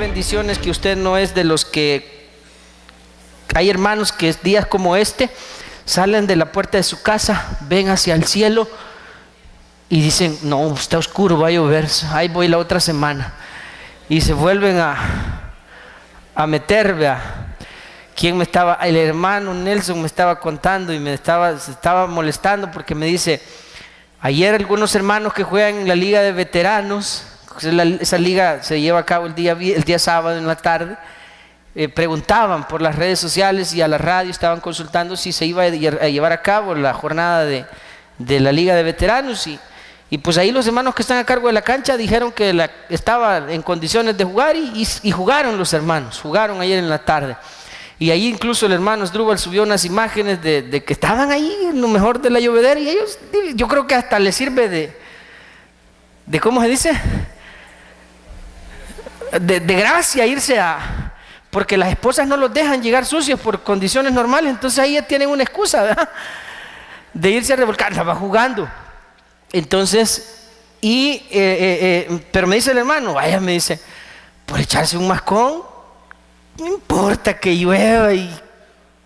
bendiciones que usted no es de los que... Hay hermanos que días como este salen de la puerta de su casa, ven hacia el cielo y dicen, no, está oscuro, va a llover, ahí voy la otra semana. Y se vuelven a meter, vea. El hermano Nelson me estaba contando y se estaba molestando porque me dice, ayer algunos hermanos que juegan en la liga de veteranos, esa liga se lleva a cabo el día sábado en la tarde, preguntaban por las redes sociales y a la radio, estaban consultando si se iba a llevar a cabo la jornada de la liga de veteranos y pues ahí los hermanos que están a cargo de la cancha dijeron que estaba en condiciones de jugar y jugaron los hermanos, jugaron ayer en la tarde. Y ahí incluso el hermano Asdrúbal subió unas imágenes de que estaban ahí en lo mejor de la llovedera y ellos, yo creo que hasta les sirve de ¿cómo se dice? De gracia irse porque las esposas no los dejan llegar sucios por condiciones normales, entonces ahí ya tienen una excusa, ¿verdad? De irse a revolcar, estaba jugando. Entonces, pero me dice el hermano, vaya, me dice, por echarse un mascón, no importa que llueva y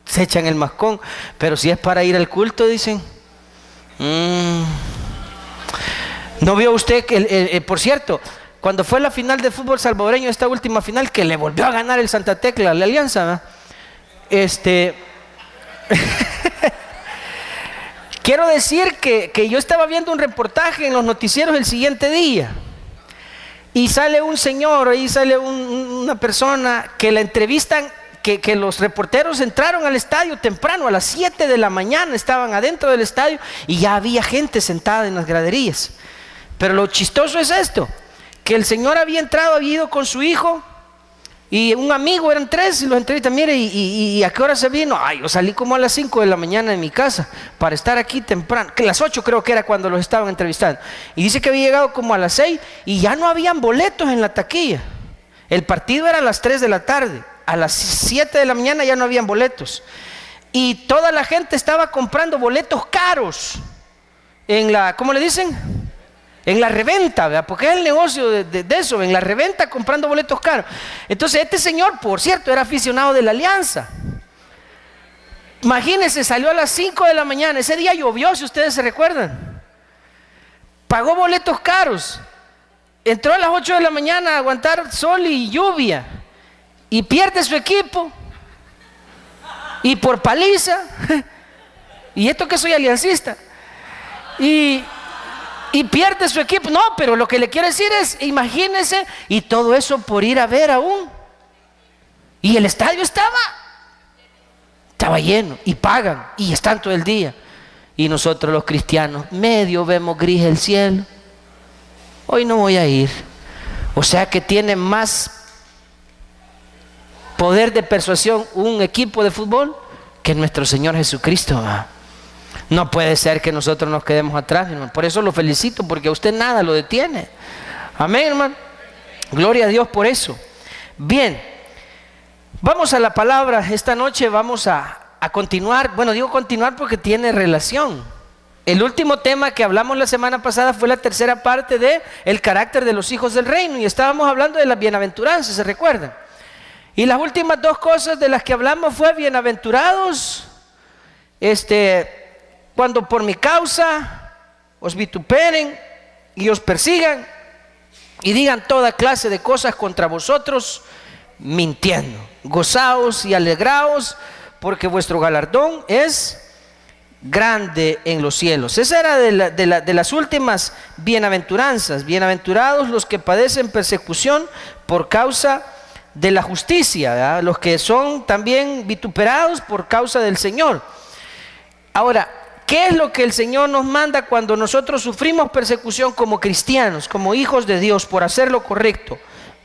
se echan el mascón, pero si es para ir al culto, dicen. ¿No vio usted que, por cierto, cuando fue la final de fútbol salvadoreño, esta última final, que le volvió a ganar el Santa Tecla, la Alianza, quiero decir que yo estaba viendo un reportaje en los noticieros el siguiente día. Y sale un señor, ahí sale una persona que la entrevistan, que los reporteros entraron al estadio temprano, a las 7 de la mañana, estaban adentro del estadio y ya había gente sentada en las graderías. Pero lo chistoso es esto, que el señor había entrado, había ido con su hijo y un amigo, eran 3, y los entrevistan, mire, ¿y a qué hora se vino? Ay, yo salí como a las 5 de la mañana de mi casa para estar aquí temprano, que las 8 creo que era cuando los estaban entrevistando. Y dice que había llegado como a las 6 y ya no habían boletos en la taquilla. El partido era a las 3 de la tarde, a las 7 de la mañana ya no habían boletos. Y toda la gente estaba comprando boletos caros en la, ¿cómo le dicen? En la reventa, ¿verdad? Porque es el negocio de eso, en la reventa comprando boletos caros. Entonces este señor, por cierto, era aficionado de la Alianza. Imagínense, salió a las 5 de la mañana, ese día llovió, si ustedes se recuerdan. Pagó boletos caros, entró a las 8 de la mañana a aguantar sol y lluvia y pierde su equipo y por paliza, y esto que soy aliancista, y pierde su equipo. No, pero lo que le quiero decir es, imagínense, y todo eso por ir a ver aún. Y el estadio estaba lleno, y pagan, y están todo el día. Y nosotros los cristianos, medio vemos gris el cielo. Hoy no voy a ir. O sea que tiene más poder de persuasión un equipo de fútbol que nuestro Señor Jesucristo. No puede ser que nosotros nos quedemos atrás, hermano. Por eso lo felicito, porque a usted nada lo detiene. Amén, hermano. Gloria a Dios por eso. Bien, vamos a la palabra. Esta noche vamos a continuar. Bueno, digo continuar porque tiene relación. El último tema que hablamos la semana pasada fue la tercera parte de el carácter de los hijos del reino. Y estábamos hablando de las bienaventuranzas, ¿se recuerdan? Y las últimas 2 cosas de las que hablamos fue bienaventurados, cuando por mi causa os vituperen y os persigan y digan toda clase de cosas contra vosotros, mintiendo. Gozaos y alegraos, porque vuestro galardón es grande en los cielos. Esa era de las últimas bienaventuranzas. Bienaventurados los que padecen persecución por causa de la justicia, ¿verdad? Los que son también vituperados por causa del Señor. Ahora, ¿qué es lo que el Señor nos manda cuando nosotros sufrimos persecución como cristianos, como hijos de Dios, por hacer lo correcto?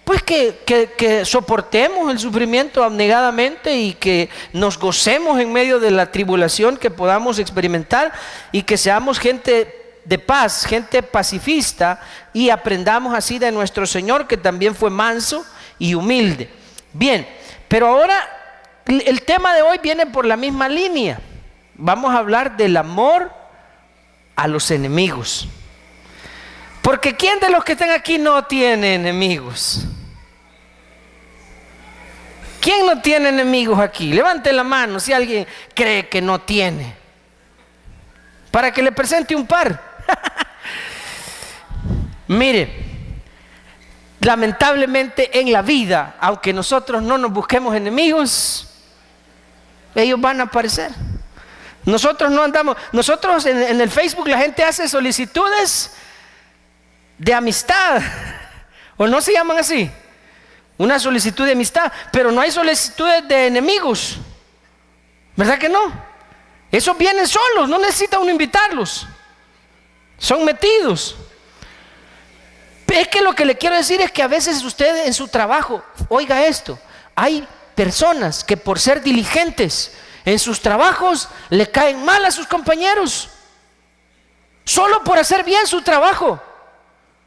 Pues que soportemos el sufrimiento abnegadamente y que nos gocemos en medio de la tribulación que podamos experimentar y que seamos gente de paz, gente pacifista, y aprendamos así de nuestro Señor, que también fue manso y humilde. Bien, pero ahora el tema de hoy viene por la misma línea. Vamos a hablar del amor a los enemigos. Porque ¿quién de los que están aquí no tiene enemigos? ¿Quién no tiene enemigos aquí? Levante la mano si alguien cree que no tiene, para que le presente un par. Mire, lamentablemente en la vida, aunque nosotros no nos busquemos enemigos, ellos van a aparecer. Nosotros no andamos, nosotros en el Facebook la gente hace solicitudes de amistad, o no se llaman así, una solicitud de amistad, pero no hay solicitudes de enemigos, ¿verdad que no? Esos vienen solos, no necesita uno invitarlos, son metidos. Es que lo que le quiero decir es que a veces usted en su trabajo, oiga esto, hay personas que por ser diligentes en sus trabajos le caen mal a sus compañeros, solo por hacer bien su trabajo.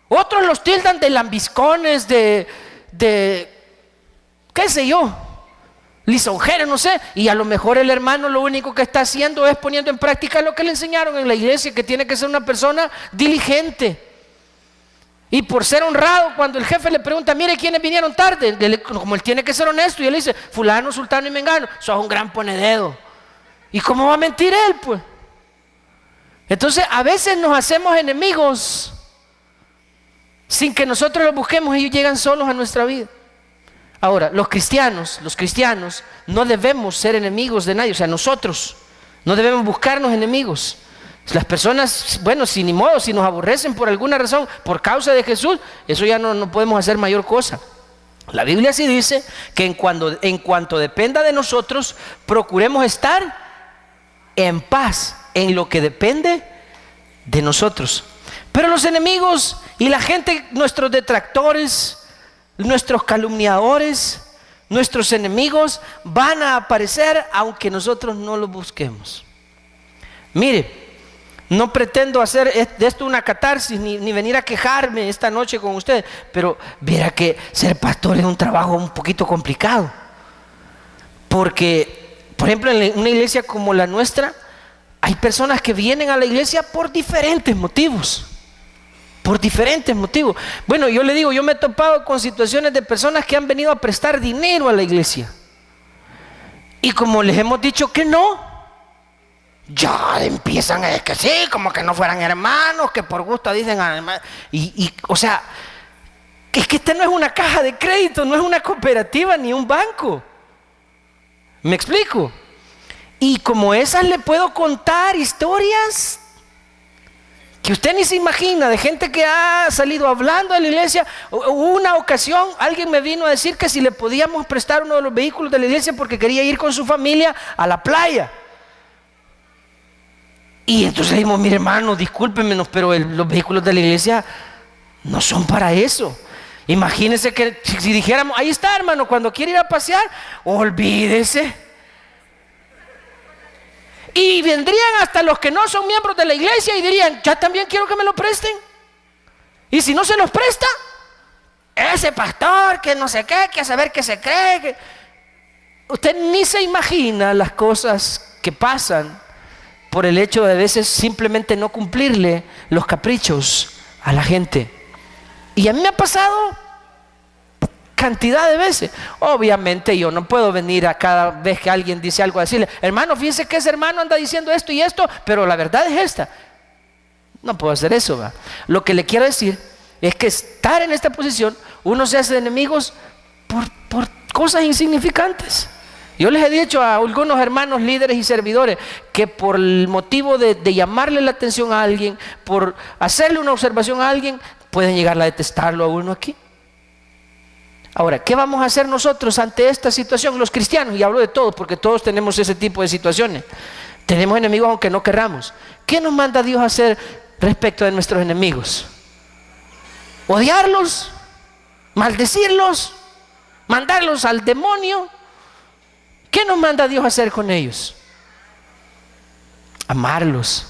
Otros los tildan de lambiscones, de qué sé yo, lisonjeros, no sé, y a lo mejor el hermano lo único que está haciendo es poniendo en práctica lo que le enseñaron en la iglesia, que tiene que ser una persona diligente. Y por ser honrado, cuando el jefe le pregunta, mire, ¿quiénes vinieron tarde? Como él tiene que ser honesto, y él dice, fulano, sultano y mengano, sos un gran ponededo. ¿Y cómo va a mentir él, pues? Entonces, a veces nos hacemos enemigos sin que nosotros los busquemos, ellos llegan solos a nuestra vida. Ahora, los cristianos no debemos ser enemigos de nadie, o sea, nosotros no debemos buscarnos enemigos. Las personas, bueno, si ni modo, si nos aborrecen por alguna razón, por causa de Jesús, eso ya no podemos hacer mayor cosa. La Biblia sí dice que en cuanto dependa de nosotros, procuremos estar en paz en lo que depende de nosotros. Pero los enemigos y la gente, nuestros detractores, nuestros calumniadores, nuestros enemigos van a aparecer aunque nosotros no los busquemos. Mire, no pretendo hacer de esto una catarsis ni venir a quejarme esta noche con usted, pero verá que ser pastor es un trabajo un poquito complicado, porque por ejemplo en una iglesia como la nuestra hay personas que vienen a la iglesia por diferentes motivos. Bueno, yo le digo, yo me he topado con situaciones de personas que han venido a prestar dinero a la iglesia, y como les hemos dicho que no, ya empiezan a decir que sí, como que no fueran hermanos, que por gusto dicen hermanos. O sea, es que esta no es una caja de crédito, no es una cooperativa ni un banco. ¿Me explico? Y como esas le puedo contar historias que usted ni se imagina, de gente que ha salido hablando de la iglesia. Una ocasión alguien me vino a decir que si le podíamos prestar uno de los vehículos de la iglesia porque quería ir con su familia a la playa. Y entonces dijimos, mire hermano, discúlpenme, pero los vehículos de la iglesia no son para eso. Imagínense que si dijéramos, ahí está hermano, cuando quiere ir a pasear, olvídese. Y vendrían hasta los que no son miembros de la iglesia y dirían, ya también quiero que me lo presten. Y si no se los presta, ese pastor que no sé qué, que a saber qué se cree. Usted ni se imagina las cosas que pasan por el hecho de a veces simplemente no cumplirle los caprichos a la gente. Y a mí me ha pasado cantidad de veces. Obviamente yo no puedo venir a cada vez que alguien dice algo a decirle, hermano, fíjese que ese hermano anda diciendo esto y esto, pero la verdad es esta. No puedo hacer eso, ¿va? Lo que le quiero decir es que estar en esta posición, uno se hace enemigos por cosas insignificantes. Yo les he dicho a algunos hermanos líderes y servidores que por el motivo de llamarle la atención a alguien, por hacerle una observación a alguien, pueden llegar a detestarlo a uno aquí. Ahora, ¿qué vamos a hacer nosotros ante esta situación? Los cristianos, y hablo de todos porque todos tenemos ese tipo de situaciones. Tenemos enemigos aunque no querramos. ¿Qué nos manda Dios a hacer respecto de nuestros enemigos? ¿Odiarlos? ¿Maldecirlos? ¿Mandarlos al demonio? ¿Qué nos manda Dios a hacer con ellos? Amarlos.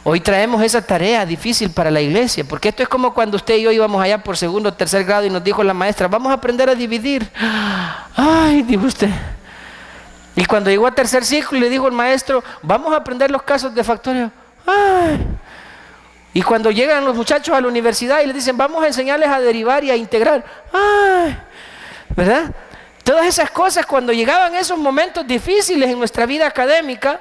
Hoy traemos esa tarea difícil para la iglesia, porque esto es como cuando usted y yo íbamos allá por segundo o tercer grado y nos dijo la maestra, vamos a aprender a dividir. Ay, dijo usted. Y cuando llegó a tercer ciclo y le dijo el maestro, vamos a aprender los casos de factorio. Ay. Y cuando llegan los muchachos a la universidad y le dicen, vamos a enseñarles a derivar y a integrar. Ay. ¿Verdad? Todas esas cosas, cuando llegaban esos momentos difíciles en nuestra vida académica,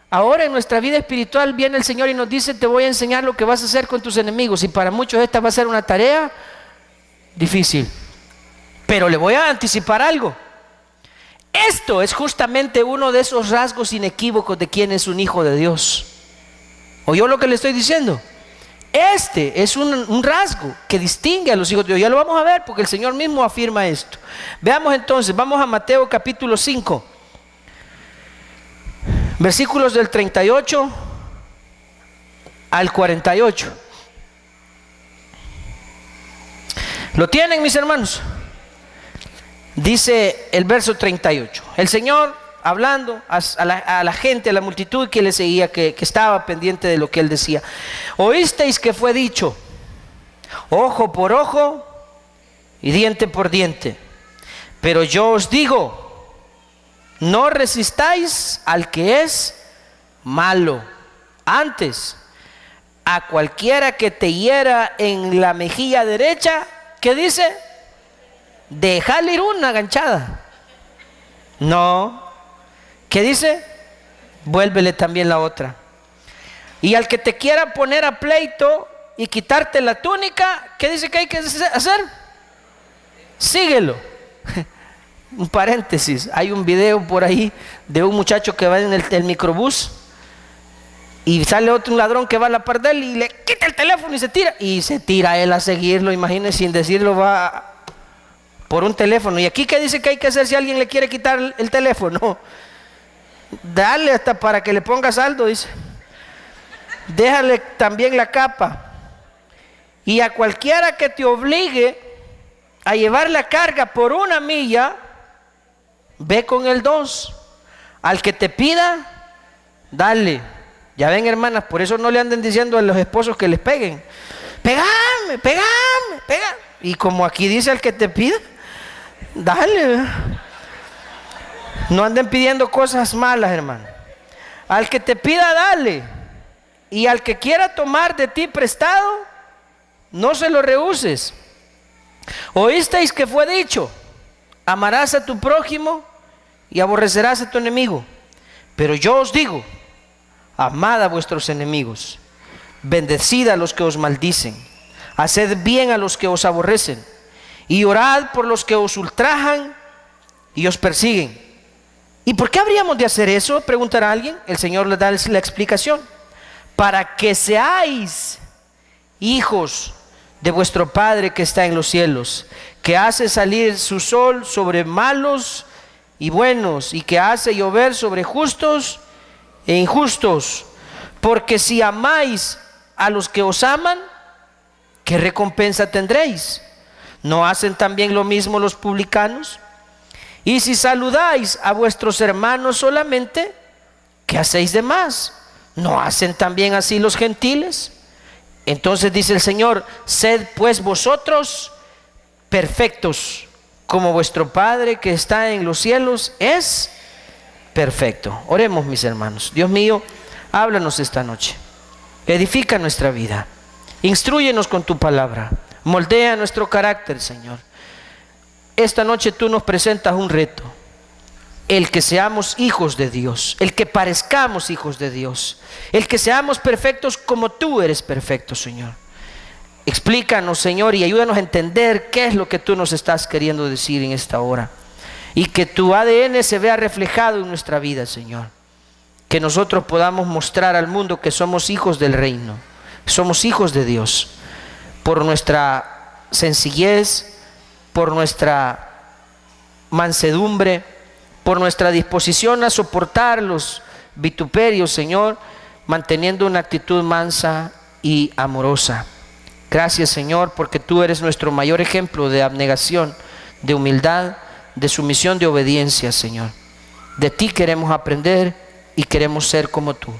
ahora en nuestra vida espiritual viene el Señor y nos dice: te voy a enseñar lo que vas a hacer con tus enemigos. Y para muchos esta va a ser una tarea difícil. Pero le voy a anticipar algo. Esto es justamente uno de esos rasgos inequívocos de quién es un hijo de Dios. ¿Oyó lo que le estoy diciendo? Este es un rasgo que distingue a los hijos de Dios. Ya lo vamos a ver porque el Señor mismo afirma esto. Veamos entonces, vamos a Mateo capítulo 5, versículos del 38 al 48. ¿Lo tienen, mis hermanos? Dice el verso 38. El Señor hablando a la gente, a la multitud que le seguía, que estaba pendiente de lo que él decía: oísteis que fue dicho, ojo por ojo y diente por diente. Pero yo os digo, no resistáis al que es malo. Antes, a cualquiera que te hiera en la mejilla derecha, ¿qué dice? Déjale ir una ganchada. No. ¿Qué dice? Vuélvele también la otra. Y al que te quiera poner a pleito y quitarte la túnica, ¿qué dice que hay que hacer? Síguelo. Un paréntesis, hay un video por ahí de un muchacho que va en el microbús y sale otro ladrón que va a la par de él y le quita el teléfono y se tira él a seguirlo. Imagínense, sin decirlo va por un teléfono. ¿Y aquí qué dice que hay que hacer si alguien le quiere quitar el teléfono? Dale hasta para que le ponga saldo, dice. Déjale también la capa. Y a cualquiera que te obligue a llevar la carga por 1 milla, ve con el 2. Al que te pida, dale. Ya ven, hermanas, por eso no le anden diciendo a los esposos que les peguen: pegame, pegame, pegame. Y como aquí dice: al que te pida, dale. No anden pidiendo cosas malas, hermano. Al que te pida, dale. Y al que quiera tomar de ti prestado, no se lo rehuses. Oísteis que fue dicho: amarás a tu prójimo y aborrecerás a tu enemigo. Pero yo os digo: amad a vuestros enemigos, bendecid a los que os maldicen, haced bien a los que os aborrecen, y orad por los que os ultrajan y os persiguen. ¿Y por qué habríamos de hacer eso?, preguntará alguien. El Señor le da la explicación: para que seáis hijos de vuestro Padre que está en los cielos, que hace salir su sol sobre malos y buenos, y que hace llover sobre justos e injustos. Porque si amáis a los que os aman, ¿qué recompensa tendréis? ¿No hacen también lo mismo los publicanos? Y si saludáis a vuestros hermanos solamente, ¿qué hacéis de más? ¿No hacen también así los gentiles? Entonces dice el Señor: sed pues vosotros perfectos, como vuestro Padre que está en los cielos es perfecto. Oremos, mis hermanos. Dios mío, háblanos esta noche. Edifica nuestra vida. Instrúyenos con tu palabra. Moldea nuestro carácter, Señor. Esta noche tú nos presentas un reto: el que seamos hijos de Dios, el que parezcamos hijos de Dios, el que seamos perfectos como tú eres perfecto, Señor. Explícanos, Señor, y ayúdanos a entender qué es lo que tú nos estás queriendo decir en esta hora, y que tu ADN se vea reflejado en nuestra vida, Señor. Que nosotros podamos mostrar al mundo que somos hijos del reino, somos hijos de Dios, por nuestra sencillez, por nuestra mansedumbre, por nuestra disposición a soportar los vituperios, Señor, manteniendo una actitud mansa y amorosa. Gracias, Señor, porque tú eres nuestro mayor ejemplo de abnegación, de humildad, de sumisión, de obediencia, Señor. De ti queremos aprender y queremos ser como tú.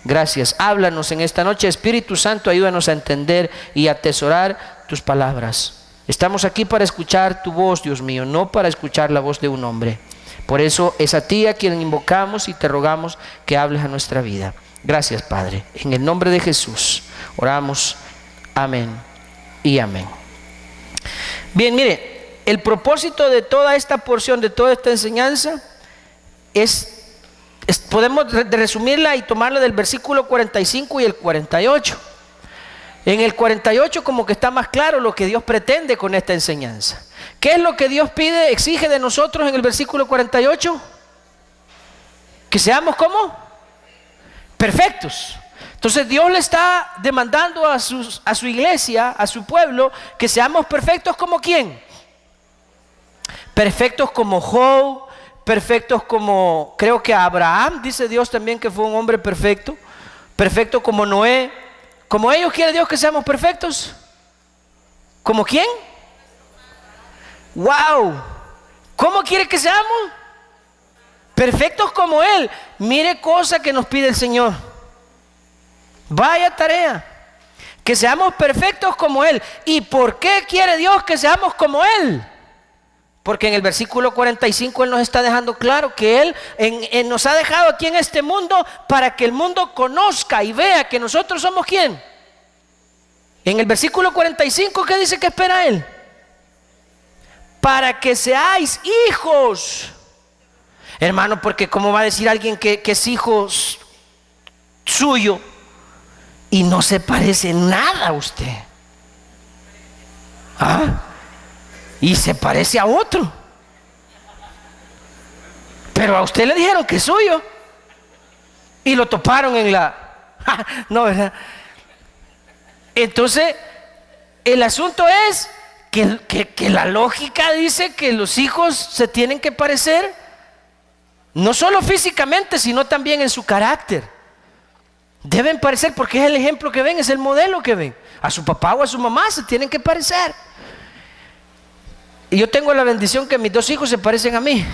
Gracias. Háblanos en esta noche, Espíritu Santo, ayúdanos a entender y a atesorar tus palabras. Estamos aquí para escuchar tu voz, Dios mío, no para escuchar la voz de un hombre. Por eso es a ti a quien invocamos y te rogamos que hables a nuestra vida. Gracias, Padre. En el nombre de Jesús oramos. Amén y amén. Bien, mire, el propósito de toda esta porción, de toda esta enseñanza, podemos resumirla y tomarla del versículo 45 y el 48. En el 48 como que está más claro lo que Dios pretende con esta enseñanza. ¿Qué es lo que Dios pide, exige de nosotros en el versículo 48? Que seamos ¿cómo? Perfectos. Entonces Dios le está demandando a su iglesia, a su pueblo, que seamos perfectos como ¿quién? Perfectos como Job, perfectos como, creo que Abraham, dice Dios también que fue un hombre perfecto, perfecto como Noé. ¿Como ellos quiere Dios que seamos perfectos? ¿Como quién? ¡Wow! ¿Cómo quiere que seamos? Perfectos como Él. Mire cosa que nos pide el Señor. Vaya tarea. Que seamos perfectos como Él. ¿Y por qué quiere Dios que seamos como Él? Porque en el versículo 45 Él nos está dejando claro que Él nos ha dejado aquí en este mundo para que el mundo conozca y vea que nosotros somos ¿quién? En el versículo 45, ¿qué dice que espera Él? Para que seáis hijos. Hermano, porque ¿cómo va a decir alguien que es hijo suyo y no se parece nada a usted? ¿Ah? Y se parece a otro, pero a usted le dijeron que es suyo y lo toparon en la no, ¿verdad? Entonces el asunto es que la lógica dice que los hijos se tienen que parecer no solo físicamente, sino también en su carácter. Deben parecer, porque es el ejemplo que ven, es el modelo que ven. A su papá o a su mamá se tienen que parecer. Y yo tengo la bendición que mis dos hijos se parecen a mí.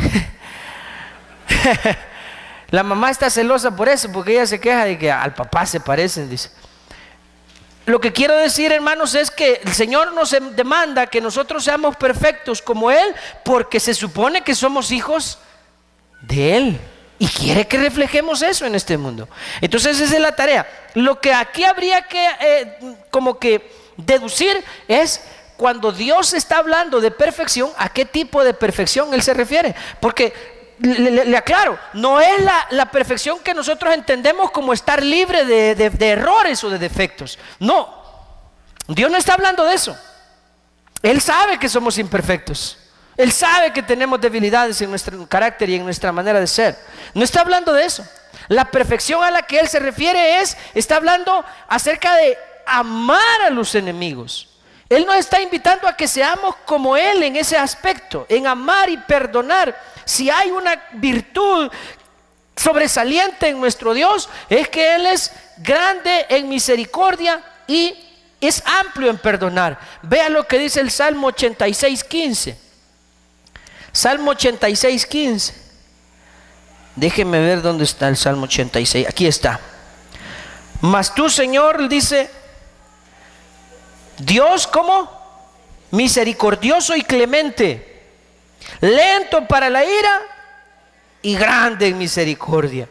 La mamá está celosa por eso, porque ella se queja de que al papá se parecen, dice. Lo que quiero decir, hermanos, es que el Señor nos demanda que nosotros seamos perfectos como Él, porque se supone que somos hijos de Él y quiere que reflejemos eso en este mundo. Entonces esa es la tarea. Lo que aquí habría que como que deducir es cuando Dios está hablando de perfección, ¿a qué tipo de perfección Él se refiere? Porque le aclaro, no es la perfección que nosotros entendemos como estar libre de errores o de defectos. No, Dios no está hablando de eso. Él sabe que somos imperfectos. Él sabe que tenemos debilidades en nuestro carácter y en nuestra manera de ser. No está hablando de eso. La perfección a la que Él se refiere está hablando acerca de amar a los enemigos. Él nos está invitando a que seamos como Él en ese aspecto, en amar y perdonar. Si hay una virtud sobresaliente en nuestro Dios, es que Él es grande en misericordia y es amplio en perdonar. Vea lo que dice el Salmo 86:15. Salmo 86:15. Déjenme ver dónde está el Salmo 86. Aquí está. Mas tú, Señor, dice Dios, ¿cómo? Misericordioso y clemente, lento para la ira y grande en misericordia.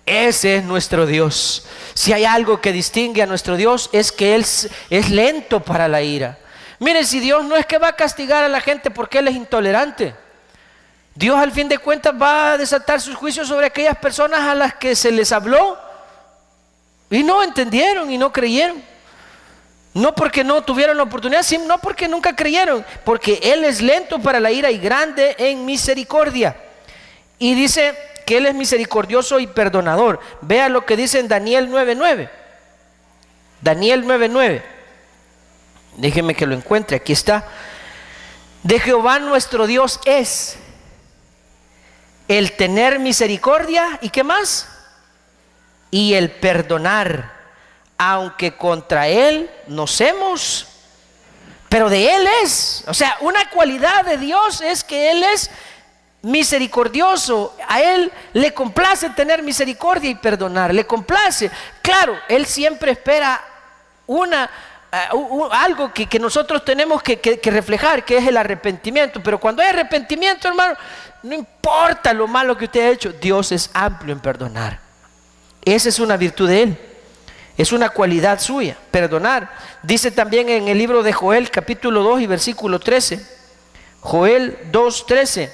Ese es nuestro Dios. Si hay algo que distingue a nuestro Dios, es que Él es lento para la ira. Mire, si Dios no es que va a castigar a la gente porque Él es intolerante, Dios al fin de cuentas va a desatar sus juicios sobre aquellas personas a las que se les habló y no entendieron y no creyeron. No porque no tuvieron la oportunidad, sino no porque nunca creyeron, porque Él es lento para la ira y grande en misericordia. Y dice que Él es misericordioso y perdonador. Vea lo que dice en Daniel 9:9. Daniel 9:9. Déjeme que lo encuentre, aquí está. De Jehová nuestro Dios es el tener misericordia, ¿y qué más? Y el perdonar, aunque contra Él nos hemos, pero de Él es. O sea, una cualidad de Dios es que Él es misericordioso. A Él le complace tener misericordia y perdonar, le complace. Claro, Él siempre espera algo que nosotros tenemos que reflejar, que es el arrepentimiento. Pero cuando hay arrepentimiento, hermano, no importa lo malo que usted ha hecho, Dios es amplio en perdonar. Esa es una virtud de Él. Es una cualidad suya, perdonar. Dice también en el libro de Joel, capítulo 2 y versículo 13. Joel 2:13.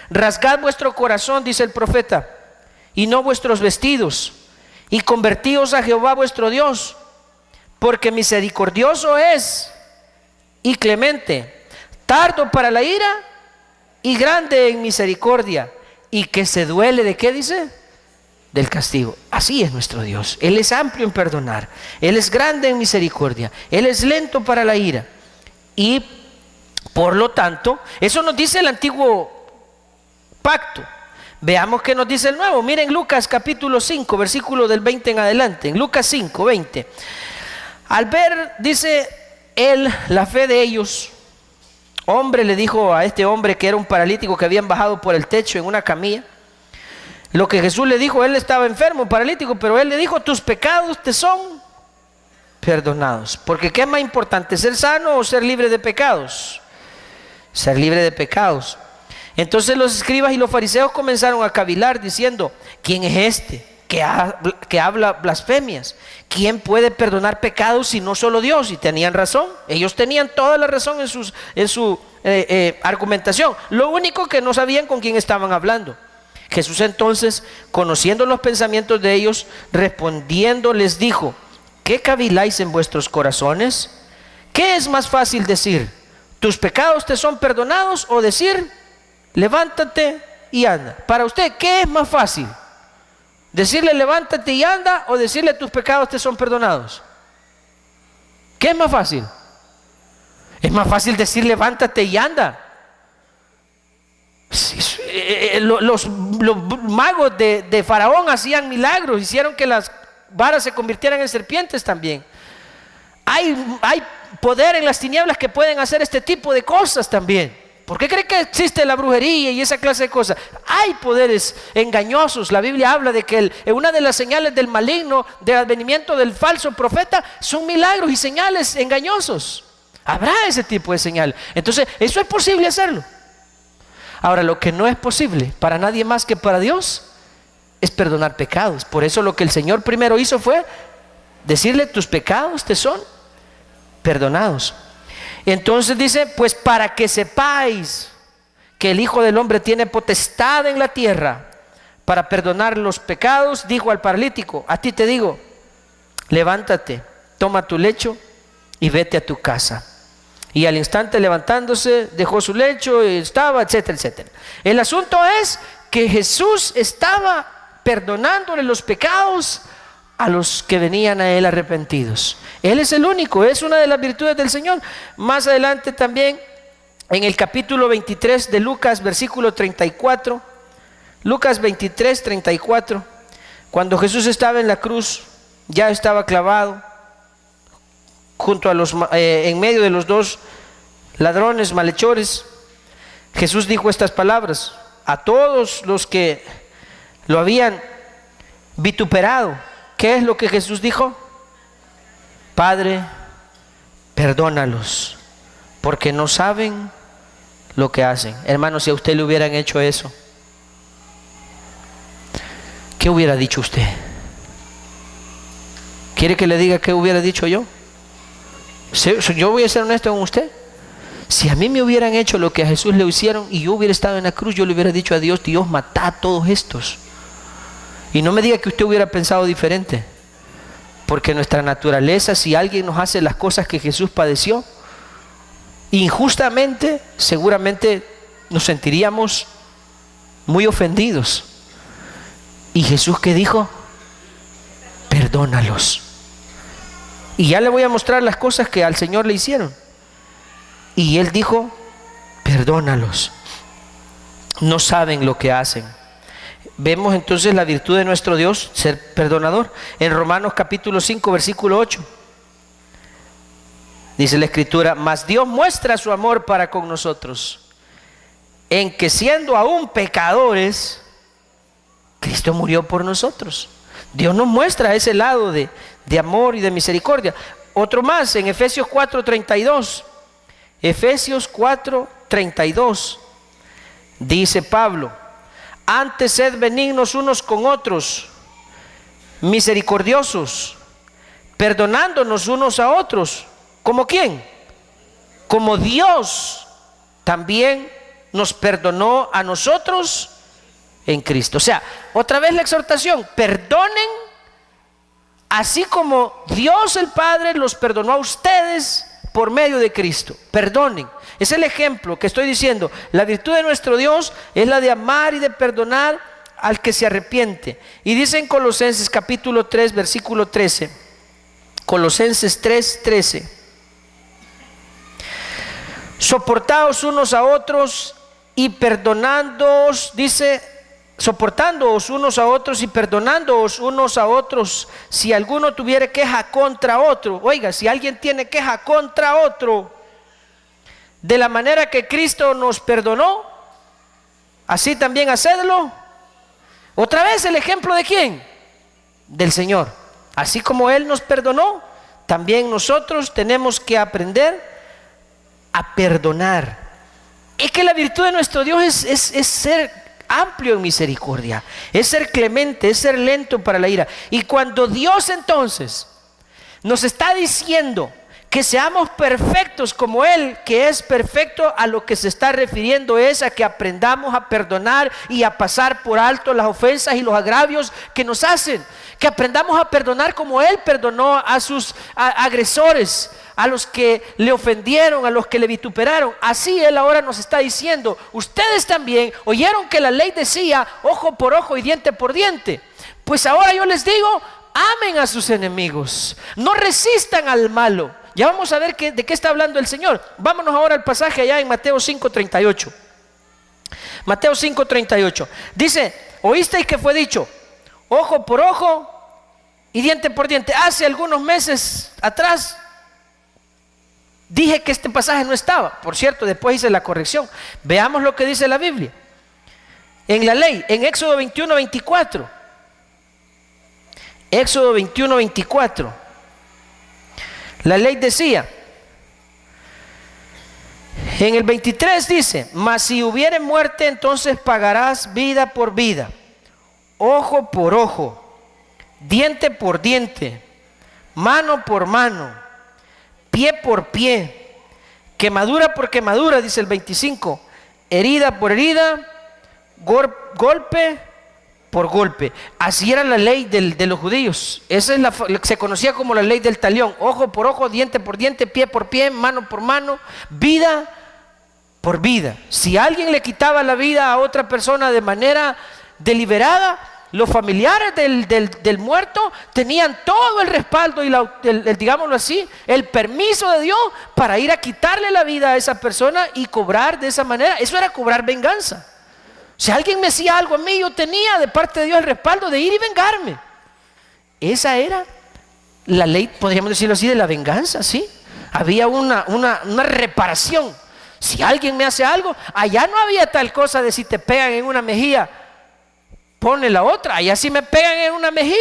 Rasgad vuestro corazón, dice el profeta, y no vuestros vestidos, y convertíos a Jehová vuestro Dios, porque misericordioso es y clemente, tardo para la ira y grande en misericordia, y que se duele ¿de qué dice? Del castigo. Así es nuestro Dios. Él es amplio en perdonar, Él es grande en misericordia, Él es lento para la ira. Y por lo tanto, eso nos dice el antiguo pacto. Veamos qué nos dice el nuevo. Miren Lucas capítulo 5, versículo del 20 en adelante. En Lucas 5, 20. Al ver, dice él, la fe de ellos, hombre le dijo a este hombre que era un paralítico que habían bajado por el techo en una camilla. Lo que Jesús le dijo, él estaba enfermo, paralítico, pero él le dijo, tus pecados te son perdonados. Porque ¿qué es más importante, ser sano o ser libre de pecados? Ser libre de pecados. Entonces los escribas y los fariseos comenzaron a cavilar diciendo, ¿quién es este que habla blasfemias? ¿Quién puede perdonar pecados si no solo Dios? Y tenían razón, ellos tenían toda la razón en su argumentación. Lo único que no sabían con quién estaban hablando. Jesús entonces, conociendo los pensamientos de ellos, respondiendo les dijo, ¿qué caviláis en vuestros corazones? ¿Qué es más fácil decir, tus pecados te son perdonados, o decir, levántate y anda? Para usted, ¿qué es más fácil? ¿Decirle levántate y anda, o decirle tus pecados te son perdonados? ¿Qué es más fácil? Es más fácil decir levántate y anda. Los magos de Faraón hacían milagros, hicieron que las varas se convirtieran en serpientes también. Hay poder en las tinieblas que pueden hacer este tipo de cosas también. ¿Por qué cree que existe la brujería y esa clase de cosas? Hay poderes engañosos. La Biblia habla de que una de las señales del maligno, del advenimiento del falso profeta, son milagros y señales engañosos. Habrá ese tipo de señal. Entonces, eso es posible hacerlo. Ahora, lo que no es posible para nadie más que para Dios es perdonar pecados. Por eso lo que el Señor primero hizo fue decirle, tus pecados te son perdonados. Entonces dice, pues para que sepáis que el Hijo del Hombre tiene potestad en la tierra para perdonar los pecados, dijo al paralítico, a ti te digo, levántate, toma tu lecho y vete a tu casa. Y al instante levantándose, dejó su lecho, estaba, etcétera, etcétera. El asunto es que Jesús estaba perdonándole los pecados a los que venían a Él arrepentidos. Él es el único, es una de las virtudes del Señor. Más adelante también, en el capítulo 23 de Lucas, versículo 34, Lucas 23, 34, cuando Jesús estaba en la cruz, ya estaba clavado, junto a en medio de los dos ladrones malhechores, Jesús dijo estas palabras a todos los que lo habían vituperado. ¿Qué es lo que Jesús dijo? Padre, perdónalos, porque no saben lo que hacen. Hermanos, si a usted le hubieran hecho eso, ¿qué hubiera dicho usted? ¿Quiere que le diga qué hubiera dicho yo? Yo voy a ser honesto con usted. Si a mí me hubieran hecho lo que a Jesús le hicieron y yo hubiera estado en la cruz, yo le hubiera dicho a Dios, Dios, mata a todos estos. Y no me diga que usted hubiera pensado diferente, porque nuestra naturaleza, si alguien nos hace las cosas que Jesús padeció injustamente, seguramente nos sentiríamos muy ofendidos. Y Jesús, ¿qué dijo? Perdónalos. Y ya le voy a mostrar las cosas que al Señor le hicieron. Y Él dijo, perdónalos. No saben lo que hacen. Vemos entonces la virtud de nuestro Dios, ser perdonador. En Romanos capítulo 5, versículo 8. Dice la Escritura, mas Dios muestra su amor para con nosotros, en que siendo aún pecadores, Cristo murió por nosotros. Dios nos muestra ese lado de amor y de misericordia. Otro más, en Efesios 4:32. Efesios 4:32. Dice Pablo, antes sed benignos unos con otros, misericordiosos, perdonándonos unos a otros. ¿Como quién? Como Dios también nos perdonó a nosotros en Cristo. O sea, otra vez la exhortación: perdonen así como Dios el Padre los perdonó a ustedes por medio de Cristo. Perdonen. Es el ejemplo que estoy diciendo. La virtud de nuestro Dios es la de amar y de perdonar al que se arrepiente. Y dice en Colosenses capítulo 3 versículo 13, Colosenses 3:13: soportaos unos a otros y perdonándoos, dice, soportándoos unos a otros y perdonándoos unos a otros, si alguno tuviere queja contra otro. Oiga, si alguien tiene queja contra otro, de la manera que Cristo nos perdonó, así también hacedlo. Otra vez el ejemplo de ¿quién? Del Señor. Así como Él nos perdonó, también nosotros tenemos que aprender a perdonar. Es que la virtud de nuestro Dios es ser amplio en misericordia, es ser clemente, es ser lento para la ira. Y cuando Dios entonces nos está diciendo que seamos perfectos como Él, que es perfecto, a lo que se está refiriendo es a que aprendamos a perdonar y a pasar por alto las ofensas y los agravios que nos hacen. Que aprendamos a perdonar como Él perdonó a sus agresores, a los que le ofendieron, a los que le vituperaron. Así Él ahora nos está diciendo: ustedes también oyeron que la ley decía ojo por ojo y diente por diente. Pues ahora yo les digo: amen a sus enemigos, no resistan al malo. Ya vamos a ver de qué está hablando el Señor. Vámonos ahora al pasaje allá en Mateo 5:38. Mateo 5:38 dice: oísteis que fue dicho ojo por ojo y diente por diente. Hace algunos meses atrás dije que este pasaje no estaba. Por cierto, después hice la corrección. Veamos lo que dice la Biblia en la ley, en Éxodo 21:24. Éxodo 21:24. La ley decía, en el 23 dice: mas si hubiere muerte, entonces pagarás vida por vida, ojo por ojo, diente por diente, mano por mano, pie por pie, quemadura por quemadura, dice el 25, herida por herida, golpe por golpe. Así era la ley de los judíos. Esa es se conocía como la ley del talión: ojo por ojo, diente por diente, pie por pie, mano por mano, vida por vida. Si alguien le quitaba la vida a otra persona de manera deliberada, los familiares del muerto tenían todo el respaldo y digámoslo así, el permiso de Dios para ir a quitarle la vida a esa persona y cobrar de esa manera. Eso era cobrar venganza. Si alguien me hacía algo a mí, yo tenía de parte de Dios el respaldo de ir y vengarme. Esa era la ley, podríamos decirlo así, de la venganza, ¿sí? Había una reparación. Si alguien me hace algo, allá no había tal cosa de si te pegan en una mejilla, ponle la otra. Allá si me pegan en una mejilla,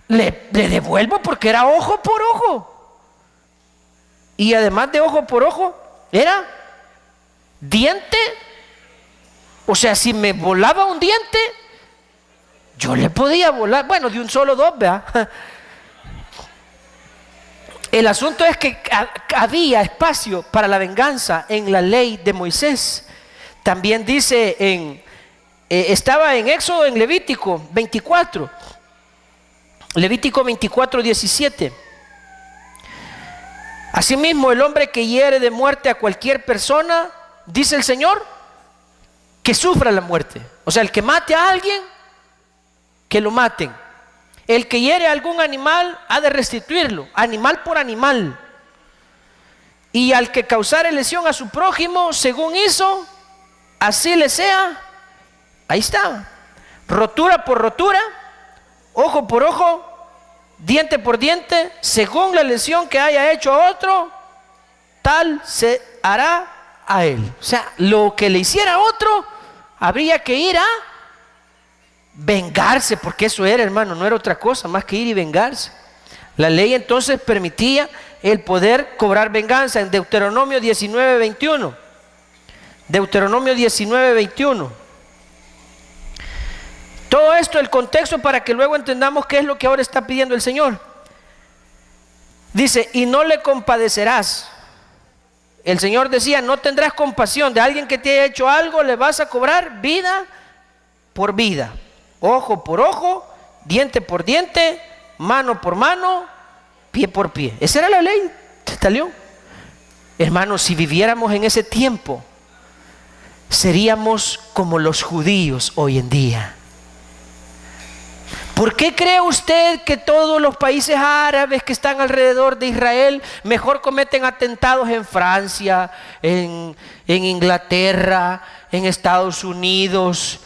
le devuelvo, porque era ojo por ojo. Y además de ojo por ojo, era diente. O sea, si me volaba un diente, yo le podía volar, bueno, de un solo dos, ¿verdad? El asunto es que había espacio para la venganza en la ley de Moisés. También dice estaba en Éxodo, en Levítico 24. Levítico 24:17. Asimismo, el hombre que hiere de muerte a cualquier persona, dice el Señor, que sufra la muerte. O sea, el que mate a alguien, que lo maten. El que hiere a algún animal, ha de restituirlo, animal por animal. Y al que causare lesión a su prójimo, según hizo, así le sea. Ahí está. Rotura por rotura, ojo por ojo, diente por diente, según la lesión que haya hecho a otro, tal se hará a él. O sea, lo que le hiciera a otro, habría que ir a vengarse, porque eso era, hermano, no era otra cosa más que ir y vengarse. La ley entonces permitía el poder cobrar venganza. En Deuteronomio 19:21. Deuteronomio 19:21. Todo esto, el contexto, para que luego entendamos qué es lo que ahora está pidiendo el Señor. Dice: y no le compadecerás. el Señor decía, no tendrás compasión de alguien que te haya hecho algo, le vas a cobrar vida por vida, ojo por ojo, diente por diente, mano por mano, pie por pie. Esa era la ley, ¿salió? Hermanos, si viviéramos en ese tiempo, seríamos como los judíos hoy en día. ¿Por qué cree usted que todos los países árabes que están alrededor de Israel mejor cometen atentados en Francia, en Inglaterra, en Estados Unidos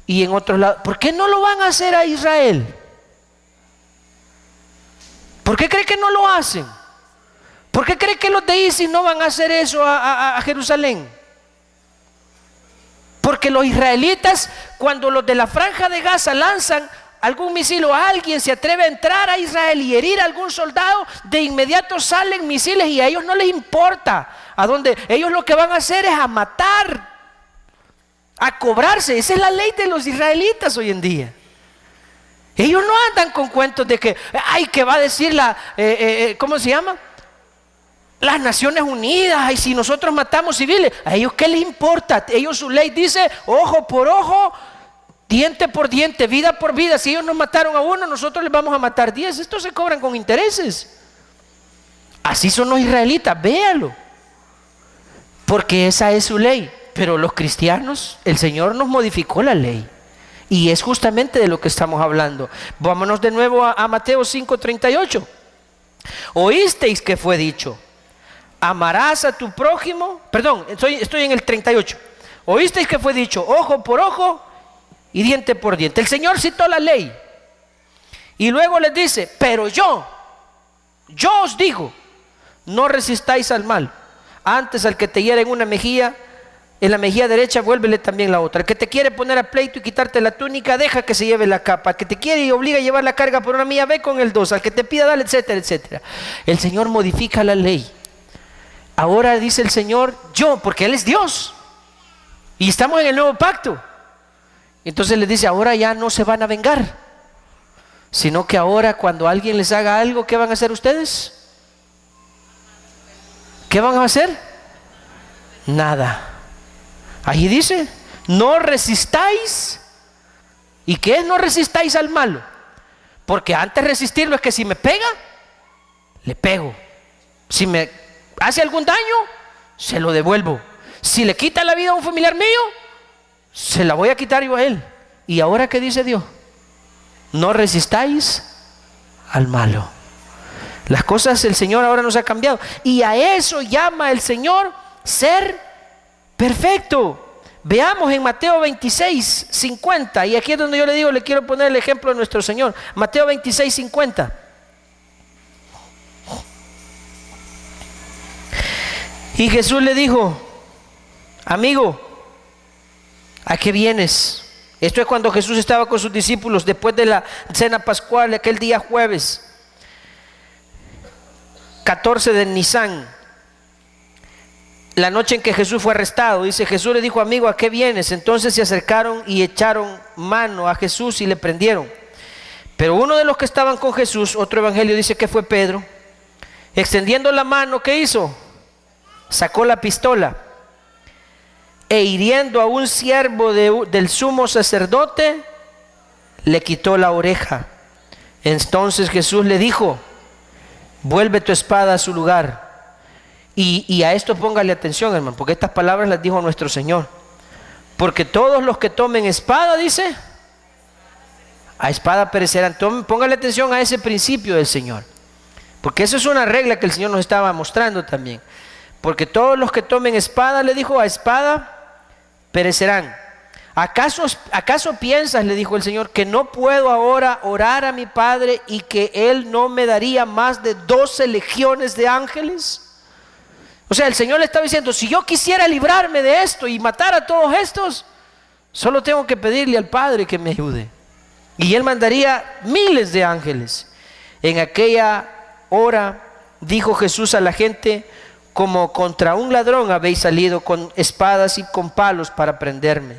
y en otros lados? ¿Por qué no lo van a hacer a Israel? ¿Por qué cree que no lo hacen? ¿Por qué cree que los de ISIS no van a hacer eso a Jerusalén? Porque los israelitas, cuando los de la franja de Gaza lanzan algún misil o alguien se atreve a entrar a Israel y herir a algún soldado, de inmediato salen misiles y a ellos no les importa a dónde. Ellos lo que van a hacer es a matar, a cobrarse. Esa es la ley de los israelitas hoy en día. Ellos no andan con cuentos de que, ay, que va a decir ¿cómo se llama? Las Naciones Unidas, ay, si nosotros matamos civiles. A ellos ¿qué les importa? Ellos, su ley dice ojo por ojo, diente por diente, vida por vida. Si ellos nos mataron a uno, nosotros les vamos a matar 10. Estos se cobran con intereses. Así son los israelitas, véalo. Porque esa es su ley. Pero los cristianos, el Señor nos modificó la ley. Y es justamente de lo que estamos hablando. Vámonos de nuevo a Mateo 5:38. Oísteis que fue dicho, amarás a tu prójimo. Perdón, estoy en el 38. Oísteis que fue dicho, ojo por ojo y diente por diente. El Señor citó la ley y luego les dice, pero yo os digo, no resistáis al mal, antes al que te hiera en una mejilla, en la mejilla derecha, vuélvele también la otra. El que te quiere poner a pleito y quitarte la túnica, deja que se lleve la capa. El que te quiere y obliga a llevar la carga por una milla, ve con el 2. Al que te pida, dale, etcétera, etcétera. El Señor modifica la ley. Ahora dice el Señor, porque Él es Dios y estamos en el nuevo pacto. Entonces les dice, ahora ya no se van a vengar, sino que ahora cuando alguien les haga algo, ¿qué van a hacer ustedes? ¿Qué van a hacer? Nada. Ahí dice, no resistáis. ¿Y qué es no resistáis al malo? Porque antes resistirlo es que si me pega, le pego. Si me hace algún daño, se lo devuelvo. Si le quita la vida a un familiar mío, se la voy a quitar yo a él. ¿Y ahora qué dice Dios? No resistáis al malo. Las cosas el Señor ahora nos ha cambiado. Y a eso llama el Señor ser perfecto. Veamos en Mateo 26:50. Y aquí es donde yo le quiero poner el ejemplo de nuestro Señor. Mateo 26:50. Y Jesús le dijo, amigo, ¿a qué vienes? Esto es cuando Jesús estaba con sus discípulos después de la cena pascual, aquel día jueves 14 de Nisan, la noche en que Jesús fue arrestado. Dice, Jesús le dijo, amigo, ¿a qué vienes? Entonces se acercaron y echaron mano a Jesús y le prendieron. Pero uno de los que estaban con Jesús, otro evangelio dice que fue Pedro, extendiendo la mano, ¿qué hizo? Sacó la pistola e hiriendo a un siervo del sumo sacerdote, le quitó la oreja. Entonces Jesús le dijo, vuelve tu espada a su lugar. Y a esto póngale atención, hermano, porque estas palabras las dijo nuestro Señor. Porque todos los que tomen espada, dice, a espada perecerán. Póngale atención a ese principio del Señor, porque eso es una regla que el Señor nos estaba mostrando también. Porque todos los que tomen espada, le dijo, a espada perecerán. ¿Acaso piensas, le dijo el Señor, que no puedo ahora orar a mi Padre y que Él no me daría más de 12 legiones de ángeles? O sea, el Señor le estaba diciendo, si yo quisiera librarme de esto y matar a todos estos, solo tengo que pedirle al Padre que me ayude. Y Él mandaría miles de ángeles. En aquella hora dijo Jesús a la gente, como contra un ladrón habéis salido con espadas y con palos para prenderme.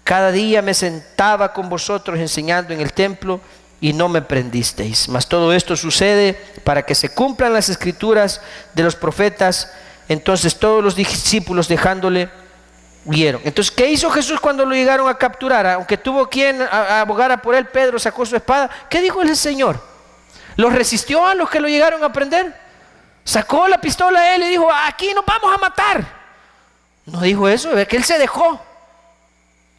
Cada día me sentaba con vosotros enseñando en el templo y no me prendisteis. Mas todo esto sucede para que se cumplan las escrituras de los profetas. Entonces todos los discípulos, dejándole, huyeron. Entonces, ¿qué hizo Jesús cuando lo llegaron a capturar? Aunque tuvo quien abogara por él, Pedro sacó su espada. ¿Qué dijo el Señor? ¿Los resistió a los que lo llegaron a prender? Sacó la pistola a él y dijo: aquí nos vamos a matar. No dijo eso, es que él se dejó.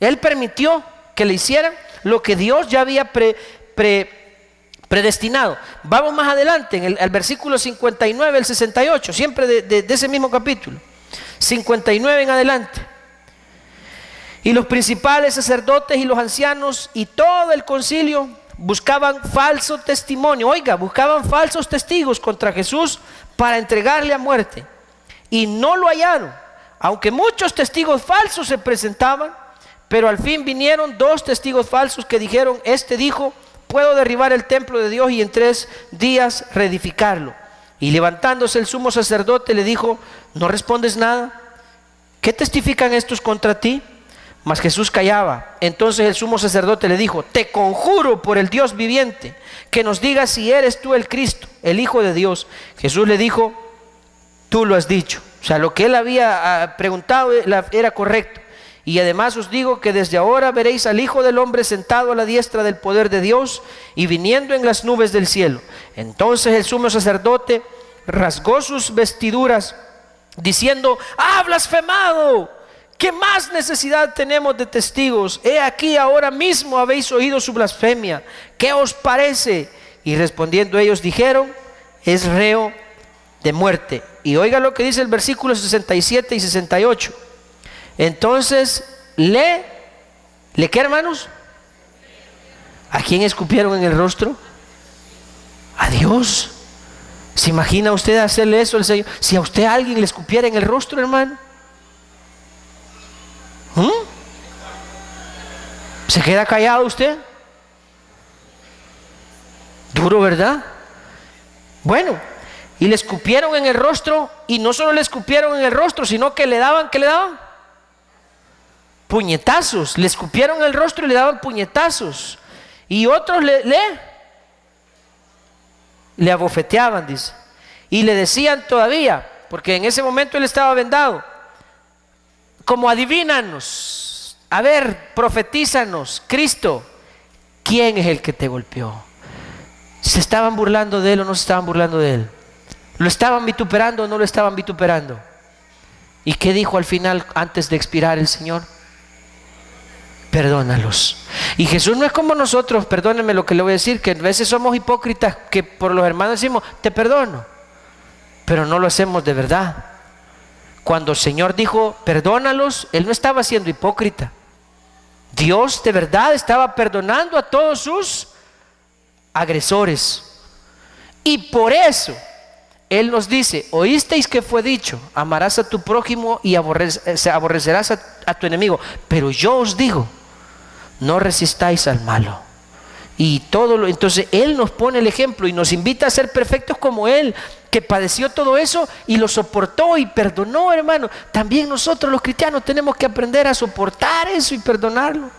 Él permitió que le hicieran lo que Dios ya había predestinado. Vamos más adelante, en el versículo 59 al 68, siempre de ese mismo capítulo. 59 en adelante. Y los principales sacerdotes y los ancianos y todo el concilio buscaban falso testimonio. Oiga, buscaban falsos testigos contra Jesús para entregarle a muerte. Y no lo hallaron, aunque muchos testigos falsos se presentaban. Pero al fin vinieron 2 testigos falsos que dijeron: este dijo: puedo derribar el templo de Dios y en 3 días reedificarlo. Y levantándose el sumo sacerdote le dijo: ¿no respondes nada? ¿Qué testifican estos contra ti? Mas Jesús callaba. Entonces el sumo sacerdote le dijo: te conjuro por el Dios viviente, que nos digas si eres tú el Cristo, el Hijo de Dios. Jesús le dijo: tú lo has dicho. O sea, lo que él había preguntado era correcto. Y además os digo que desde ahora veréis al Hijo del Hombre sentado a la diestra del poder de Dios y viniendo en las nubes del cielo. Entonces el sumo sacerdote rasgó sus vestiduras diciendo: ¡ah, blasfemado! ¿Qué más necesidad tenemos de testigos? He aquí, ahora mismo habéis oído su blasfemia. ¿Qué os parece? Y respondiendo ellos dijeron: es reo de muerte. Y oiga lo que dice el versículo 67 y 68. Entonces ¿qué, hermanos? ¿A quién escupieron en el rostro? A Dios. ¿Se imagina usted hacerle eso al Señor? Si a usted alguien le escupiera en el rostro, hermano, ¿se queda callado usted? Duro, ¿verdad? Bueno, y le escupieron en el rostro. Y no solo le escupieron en el rostro, sino que le daban, ¿qué le daban? Puñetazos. Le escupieron en el rostro y le daban puñetazos. Y otros le abofeteaban, dice. Y le decían todavía, porque en ese momento él estaba vendado, como: adivínanos, a ver, profetízanos, Cristo, ¿quién es el que te golpeó? ¿Se estaban burlando de él o no se estaban burlando de él? ¿Lo estaban vituperando o no lo estaban vituperando? ¿Y qué dijo al final, antes de expirar, el Señor? Perdónalos. Y Jesús no es como nosotros, perdónenme lo que le voy a decir, que a veces somos hipócritas, que por los hermanos decimos: te perdono, pero no lo hacemos de verdad. Cuando el Señor dijo: perdónalos, Él no estaba siendo hipócrita. Dios de verdad estaba perdonando a todos sus agresores. Y por eso Él nos dice: oísteis que fue dicho: amarás a tu prójimo y aborrecerás a tu enemigo. Pero yo os digo: no resistáis al malo. Y entonces Él nos pone el ejemplo y nos invita a ser perfectos como Él, que padeció todo eso y lo soportó y perdonó, hermano. También nosotros los cristianos tenemos que aprender a soportar eso y perdonarlo.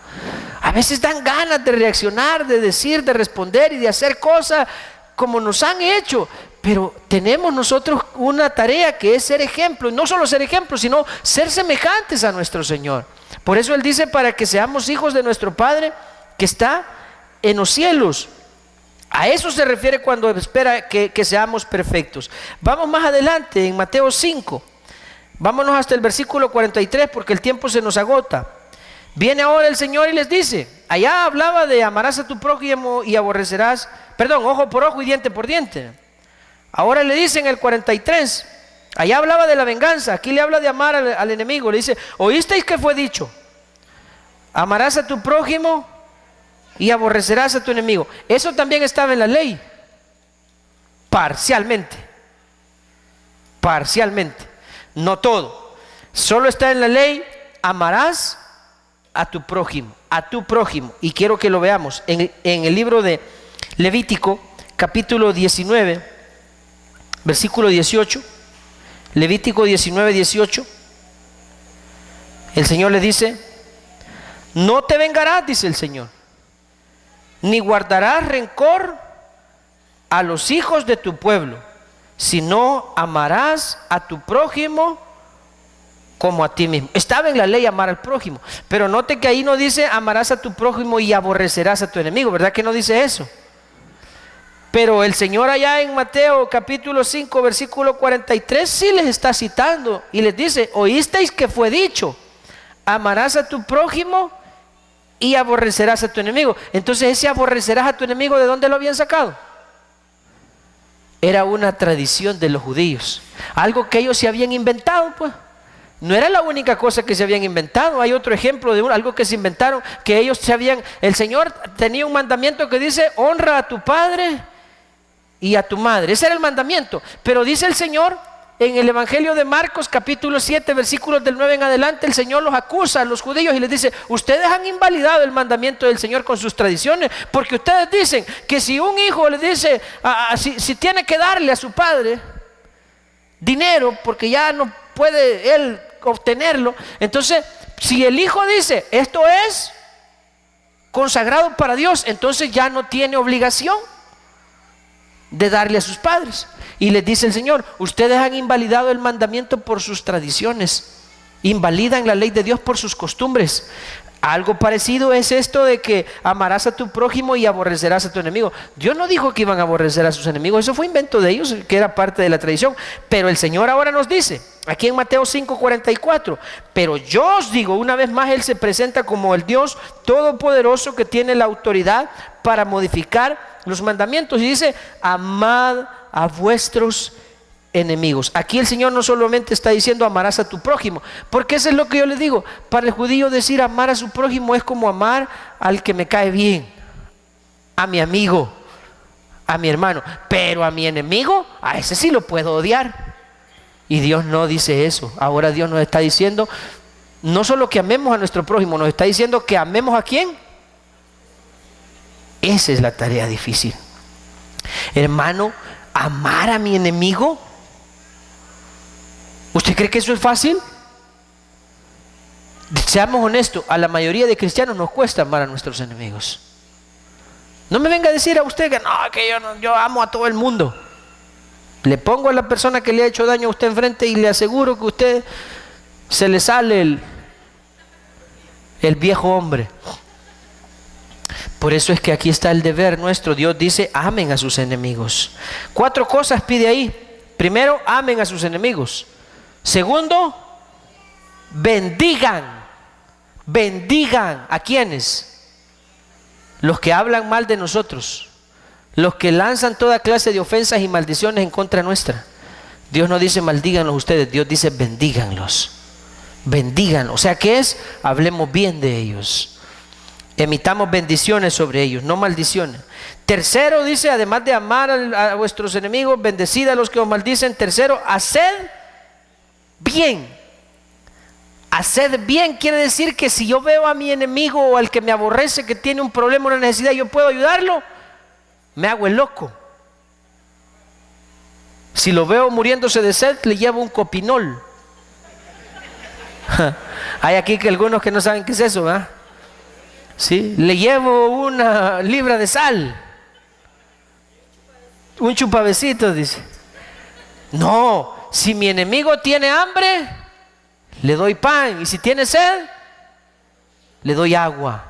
A veces dan ganas de reaccionar, de decir, de responder y de hacer cosas como nos han hecho, pero tenemos nosotros una tarea, que es ser ejemplo. Y no solo ser ejemplo, sino ser semejantes a nuestro Señor. Por eso Él dice: para que seamos hijos de nuestro Padre que está en los cielos. A eso se refiere cuando espera que seamos perfectos. Vamos más adelante en Mateo 5. Vámonos hasta el versículo 43, porque el tiempo se nos agota. Viene ahora el Señor y les dice: allá hablaba de amarás a tu prójimo y aborrecerás, ojo por ojo y diente por diente. Ahora le dice en el 43, allá hablaba de la venganza, aquí le habla de amar al enemigo. Le dice: oísteis que fue dicho: amarás a tu prójimo y aborrecerás a tu enemigo. Eso también estaba en la ley, parcialmente, no todo. Solo está en la ley: amarás a tu prójimo, y quiero que lo veamos en el libro de Levítico, capítulo 19, versículo 18. Levítico 19, 18. El Señor le dice: no te vengarás, dice el Señor, ni guardarás rencor a los hijos de tu pueblo, sino amarás a tu prójimo como a ti mismo. Estaba en la ley amar al prójimo, pero note que ahí no dice amarás a tu prójimo y aborrecerás a tu enemigo, ¿verdad que no dice eso? Pero el Señor allá en Mateo capítulo 5 versículo 43 sí les está citando y les dice: oísteis que fue dicho, amarás a tu prójimo y aborrecerás a tu enemigo. Entonces ese aborrecerás a tu enemigo, ¿de dónde lo habían sacado? Era una tradición de los judíos, algo que ellos se habían inventado, pues. No era la única cosa que se habían inventado. Hay otro ejemplo de algo que se inventaron, que ellos el Señor tenía un mandamiento que dice: honra a tu padre y a tu madre. Ese era el mandamiento. Pero dice el Señor en el Evangelio de Marcos capítulo 7 versículos del 9 en adelante, el Señor los acusa a los judíos y les dice: ustedes han invalidado el mandamiento del Señor con sus tradiciones, porque ustedes dicen que si un hijo le dice si tiene que darle a su padre dinero porque ya no puede él obtenerlo, entonces si el hijo dice esto es consagrado para Dios, entonces ya no tiene obligación de darle a sus padres. Y les dice el Señor: ustedes han invalidado el mandamiento por sus tradiciones, invalidan la ley de Dios por sus costumbres. Algo parecido es esto de que amarás a tu prójimo y aborrecerás a tu enemigo. Dios no dijo que iban a aborrecer a sus enemigos, eso fue invento de ellos, que era parte de la tradición. Pero el Señor ahora nos dice, aquí en Mateo 5:44, pero yo os digo, una vez más Él se presenta como el Dios todopoderoso que tiene la autoridad para modificar los mandamientos, y dice: amad a vuestros enemigos. Aquí el Señor no solamente está diciendo amarás a tu prójimo, porque eso es lo que yo les digo. Para el judío decir amar a su prójimo es como amar al que me cae bien, a mi amigo, a mi hermano. Pero a mi enemigo, a ese sí lo puedo odiar. Y Dios no dice eso. Ahora Dios nos está diciendo no solo que amemos a nuestro prójimo, nos está diciendo que amemos ¿a quién? Esa es la tarea difícil, hermano. Amar a mi enemigo, ¿usted cree que eso es fácil? Seamos honestos, a la mayoría de cristianos nos cuesta amar a nuestros enemigos. No me venga a decir a usted que no, que yo amo a todo el mundo. Le pongo a la persona que le ha hecho daño a usted enfrente y le aseguro que a usted se le sale el viejo hombre. Por eso es que aquí está el deber nuestro. Dios dice: amen a sus enemigos. 4 cosas pide ahí. Primero, amen a sus enemigos. Segundo, bendigan. Bendigan. ¿A quiénes? Los que hablan mal de nosotros, los que lanzan toda clase de ofensas y maldiciones en contra nuestra. Dios no dice maldíganlos ustedes, Dios dice bendíganlos. Bendigan. O sea, ¿qué es? Hablemos bien de ellos. Emitamos bendiciones sobre ellos, no maldiciones. Tercero dice, además de amar a vuestros enemigos, bendecid a los que os maldicen. Tercero, haced bien. Haced bien quiere decir que si yo veo a mi enemigo o al que me aborrece, que tiene un problema, una necesidad, yo puedo ayudarlo, me hago el loco. Si lo veo muriéndose de sed, le llevo un copinol. Hay aquí que algunos que no saben qué es eso, ¿verdad? ¿Sí? Le llevo una libra de sal, un chupavecito, dice. No, si mi enemigo tiene hambre, le doy pan, y si tiene sed, le doy agua.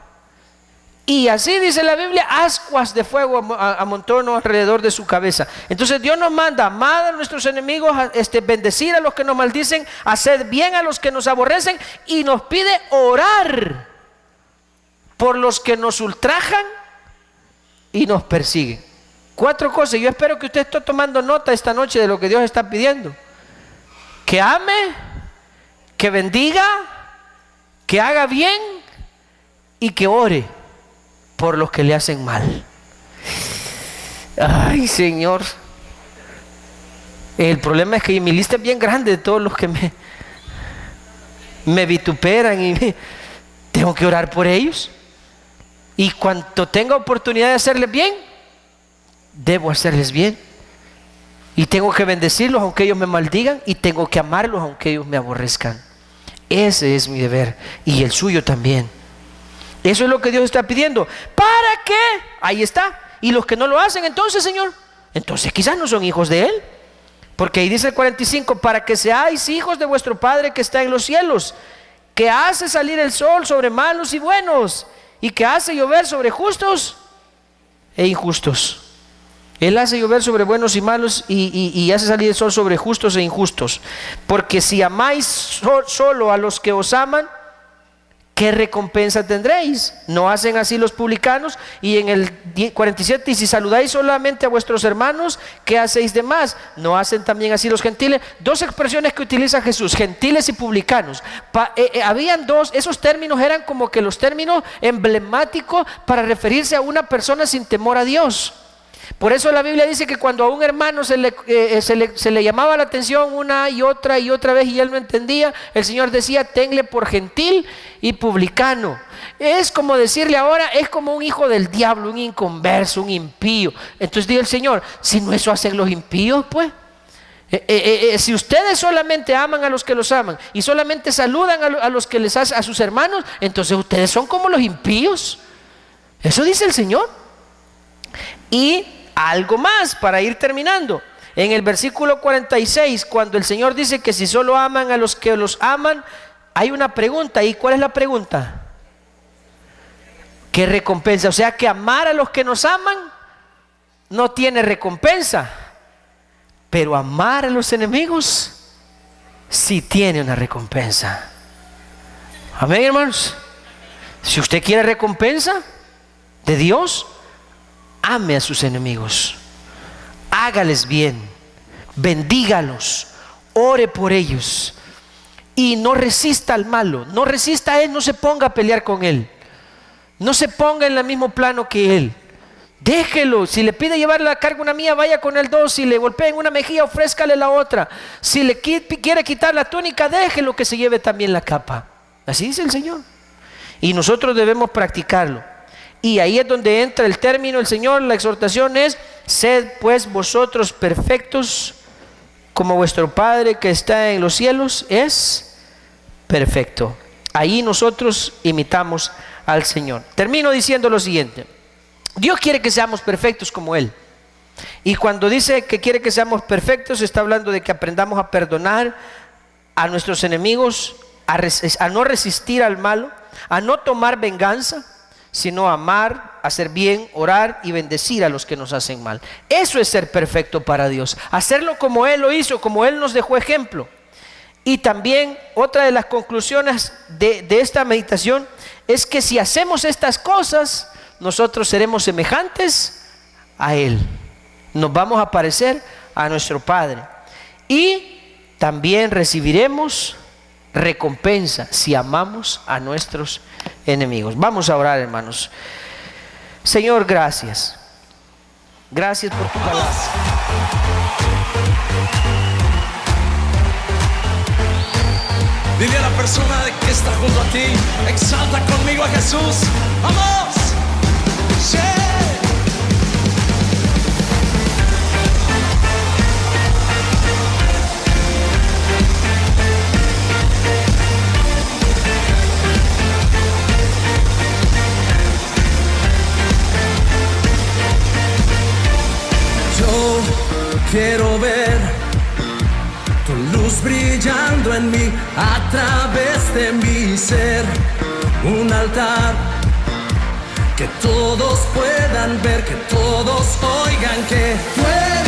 Y así dice la Biblia, ascuas de fuego amontono alrededor de su cabeza. Entonces Dios nos manda amar a nuestros enemigos, bendecir a los que nos maldicen, hacer bien a los que nos aborrecen, y nos pide orar por los que nos ultrajan y nos persiguen. 4 cosas. Yo espero que usted esté tomando nota esta noche de lo que Dios está pidiendo. Que ame, que bendiga, que haga bien y que ore por los que le hacen mal. Ay, Señor. El problema es que mi lista es bien grande de todos los que me vituperan y tengo que orar por ellos. Y cuando tenga oportunidad de hacerles bien, debo hacerles bien. Y tengo que bendecirlos aunque ellos me maldigan, y tengo que amarlos aunque ellos me aborrezcan. Ese es mi deber, y el suyo también. Eso es lo que Dios está pidiendo. ¿Para qué? Ahí está. Y los que no lo hacen, entonces, Señor, entonces quizás no son hijos de Él. Porque ahí dice el 45, para que seáis hijos de vuestro Padre que está en los cielos, que hace salir el sol sobre malos y buenos, y que hace llover sobre justos e injustos. Él hace llover sobre buenos y malos y hace salir el sol sobre justos e injustos. Porque si amáis solo a los que os aman, ¿qué recompensa tendréis? ¿No hacen así los publicanos? Y en el 47, y si saludáis solamente a vuestros hermanos, ¿qué hacéis de más? ¿No hacen también así los gentiles? Dos expresiones que utiliza Jesús, gentiles y publicanos. Habían dos, esos términos eran como que los términos emblemáticos para referirse a una persona sin temor a Dios. Por eso la Biblia dice que cuando a un hermano se le llamaba la atención una y otra vez y él no entendía, el Señor decía, tenle por gentil y publicano. Es como decirle ahora, es como un hijo del diablo, un inconverso, un impío. Entonces dice el Señor, si no eso hacen los impíos, pues. Si ustedes solamente aman a los que los aman y solamente saludan a los que les hacen a sus hermanos, entonces ustedes son como los impíos. Eso dice el Señor. Y algo más para ir terminando. En el versículo 46, cuando el Señor dice que si solo aman a los que los aman, hay una pregunta. ¿Y cuál es la pregunta? ¿Qué recompensa? O sea que amar a los que nos aman no tiene recompensa, pero amar a los enemigos sí tiene una recompensa. Amén, hermanos. Si usted quiere recompensa de Dios, ame a sus enemigos, hágales bien, bendígalos, ore por ellos y no resista al malo, no resista a él, no se ponga a pelear con él, no se ponga en el mismo plano que él, déjelo. Si le pide llevarle la carga una mía, vaya con él dos. Si le golpea en una mejilla, ofrézcale la otra. Si le quiere quitar la túnica, déjelo que se lleve también la capa. Así dice el Señor, y nosotros debemos practicarlo. Y ahí es donde entra el término, el Señor, la exhortación es, sed pues vosotros perfectos como vuestro Padre que está en los cielos es perfecto. Ahí nosotros imitamos al Señor. Termino diciendo lo siguiente: Dios quiere que seamos perfectos como Él. Y cuando dice que quiere que seamos perfectos, está hablando de que aprendamos a perdonar a nuestros enemigos, a no resistir al malo, a no tomar venganza, sino amar, hacer bien, orar y bendecir a los que nos hacen mal. Eso es ser perfecto para Dios, hacerlo como Él lo hizo, como Él nos dejó ejemplo. Y también otra de las conclusiones de esta meditación es que si hacemos estas cosas, nosotros seremos semejantes a Él, nos vamos a parecer a nuestro Padre y también recibiremos recompensa si amamos a nuestros enemigos. Vamos a orar, hermanos. Señor, gracias. Gracias por tu palabra. Dile a la persona que está junto a ti, exalta conmigo a Jesús. ¡Vamos! ¡Sí! Yo quiero ver tu luz brillando en mí, a través de mi ser, un altar que todos puedan ver, que todos oigan que tú eres